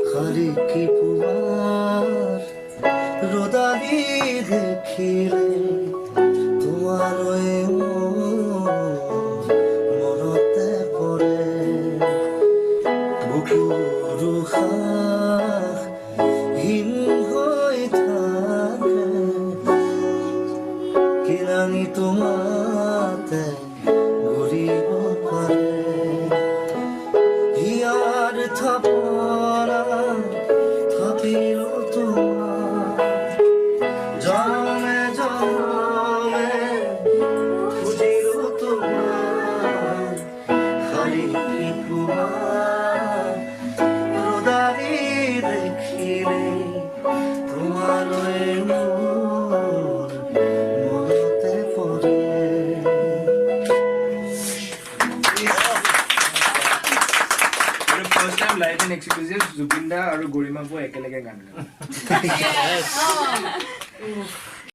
খালি কি পুৱাৰ ৰদালি দেখিলে তোমাৰ মনতে পৰে বুকুৰ উশাহ হিম হৈ থাকে কিলানি তোমাতে ঘূৰিব পাৰে হিয়াৰ থাপৰা থাকিল তোমাৰ জনমে জনমে খুজিলো তোমাৰ খালি তোমাৰ ৰদালি দেখিলে তোমালৈ মোৰ মনতে পৰে First time live and exclusive, Zubinda and Gorima ekelege gan.